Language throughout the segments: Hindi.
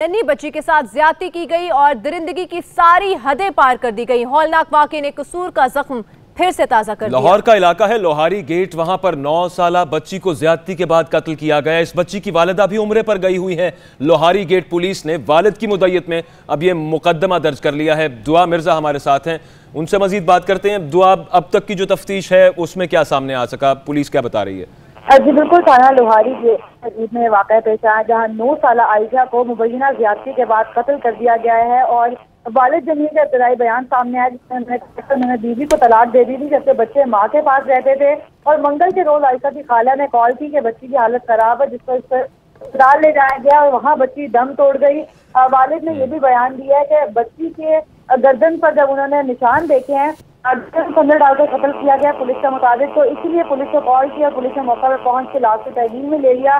नन्ही बच्ची के साथ ज्यादती की गई और दरिंदगी की सारी हदें पार कर दी गई। हौलनाक वाक़े ने कसूर का जख्म फिर से ताजा कर दिया। लाहौर का इलाका है लोहारी गेट, वहां पर 9 साला बच्ची को ज्यादती के बाद कत्ल किया गया। इस बच्ची की वालिदा भी उम्रे पर गई हुई है। लोहारी गेट पुलिस ने वालिद की मुद्दत में अब यह मुकदमा दर्ज कर लिया है। दुआ मिर्जा हमारे साथ हैं, उनसे मजीद बात करते हैं। दुआ, अब तक की जो तफ्तीश है उसमें क्या सामने आ सका, पुलिस क्या बता रही है? जी बिल्कुल, थाना लोहारी गेट में वाक़या पेश आया जहाँ 9 साला आयशा को मुबैना ज्यादती के बाद कत्ल कर दिया गया है। और वालिद जमीन का इब्तदाई बयान सामने आया जिसमें उन्होंने बीवी को तलाक दे दी थी जबकि बच्चे माँ के पास रहते थे। और मंगल के रोज आयशा की खाला ने कॉल की कि बच्ची की हालत खराब है, जिस पर अस्पताल ले जाया गया और वहाँ बच्ची दम तोड़ गई। वालिद ने यह भी बयान दिया है कि बच्ची के गर्दन पर जब उन्होंने निशान देखे हैं खंजर डालकर कत्ल किया गया पुलिस के मुताबिक, तो इसलिए पुलिस को कॉल किया। पुलिस ने मौका पर पहुंच के लाश को तहवील में ले लिया।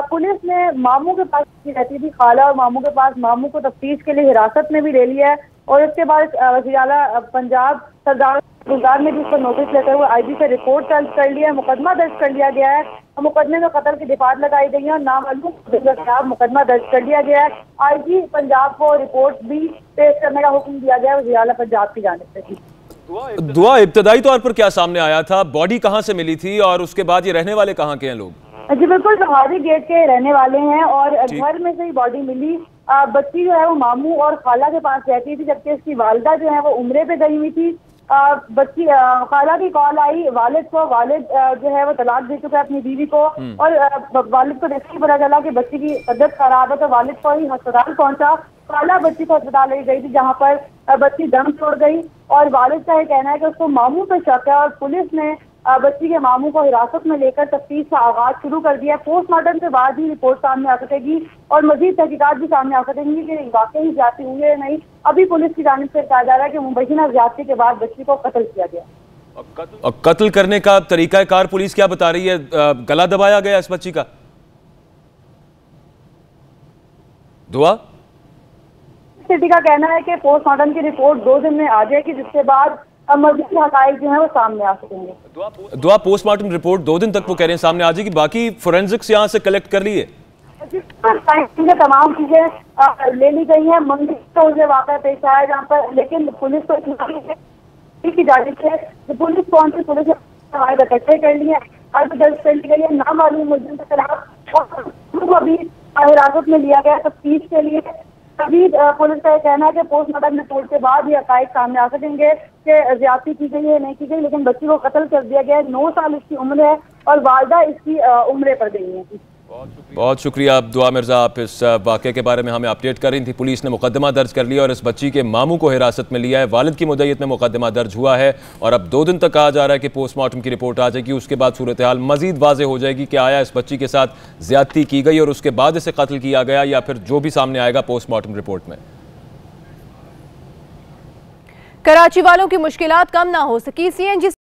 पुलिस ने मामू के पास रहती थी खाला और मामू के पास मामू को तफ्तीश के लिए हिरासत में भी ले लिया है। और इसके बाद वज़ीर आला पंजाब सरदार गुलजार ने भी उसको नोटिस लेते हुए IG से रिपोर्ट दर्ज कर लिया है, मुकदमा दर्ज कर लिया गया है। मुकदमे में कत्ल की दिफात लगाई गई है और नामालूम के खिलाफ मुकदमा दर्ज कर लिया गया है। IG पंजाब को रिपोर्ट भी पेश करने का हुक्म दिया गया है वज़ीर आला पंजाब की जानिब से। दुआ, इब्तदाई तौर पर क्या सामने आया था? बॉडी कहां से मिली थी और उसके बाद ये रहने वाले कहां के हैं लोग? जी बिल्कुल, लोहारी गेट के रहने वाले हैं और घर में से ही बॉडी मिली। बच्ची जो है वो मामू और खाला के पास रहती थी जबकि इसकी वालिदा जो है वो उम्रे पे गई हुई थी। बच्ची खाला की कॉल आई वालिद को, वालिद जो है वो तलाक दे चुका है अपनी बीवी को। और वालिद को देखते ही पता चला कि बच्ची की तबीयत खराब है तो वालिद को ही अस्पताल पहुंचा। खाला बच्ची को अस्पताल ले गई थी जहाँ पर बच्ची दम तोड़ गई। और वालिद का ये कहना है कि उसको मामू पे शक है और पुलिस ने बच्ची के मामू को हिरासत में लेकर तफ्तीश का आगाज शुरू कर दिया। पोस्टमार्टम के बाद ही रिपोर्ट सामने आ सकेगी और मजीद तहकीकात भी सामने आ सकेंगी कि वाकई ही ज्यादती हुई है नहीं। अभी पुलिस की जानिब से कहा जा रहा है कि मुबैना ज्यादती के बाद बच्ची को कत्ल किया गया। कत्ल करने का तरीकाकार पुलिस क्या बता रही है? गला दबाया गया इस बच्ची का? दुआ, सिटी का कहना है कि पोस्टमार्टम की रिपोर्ट 2 दिन में आ जाएगी जिसके बाद मजीद हक़ाइक़ जो है वो सामने आ सकेंगे। दुआ, पोस्टमार्टम रिपोर्ट 2 दिन तक वो कह रहे हैं सामने आ जाएगी, बाकी फोरेंसिक्स यहाँ से कलेक्ट कर लिए? तमाम चीजें ले ली गई हैं। मंदिर तो उसे वाक़या पेश आया जहाँ पर, लेकिन पुलिस को की जानिब से पुलिस पहुंची, पुलिस ने इकट्ठे कर लिए, अर्ज दर्ज कर ली गई है नामालूम मुलजिम के खिलाफ। अभी हिरासत में लिया गया तफ्तीश के लिए। अभी पुलिस का कहना है कि पोस्टमार्टम रिपोर्ट के बाद ही हक़ाइक़ सामने आ सकेंगे कि ज्यादती की गई है नहीं की गई, लेकिन बच्ची को कत्ल कर दिया गया है। 9 साल इसकी उम्र है और वालिदा इसकी उम्रे पर गई है। बहुत शुक्रिया दुआ मिर्जा, आप इस वाक़े के बारे में हमें अपडेट कर रही थी। पुलिस ने मुकदमा दर्ज कर लिया और इस बच्ची के मामू को हिरासत में लिया है। वालिद की मुद्दत में मुकदमा दर्ज हुआ है और अब 2 दिन तक कहा जा रहा है कि पोस्टमार्टम की रिपोर्ट आ जाएगी। उसके बाद सूरत हाल मजीद वाज़ेह हो जाएगी कि आया इस बच्ची के साथ ज्यादती की गई और उसके बाद इसे कत्ल किया गया या फिर जो भी सामने आएगा पोस्टमार्टम रिपोर्ट में। कराची वालों की मुश्किलात कम ना हो सकी। CNG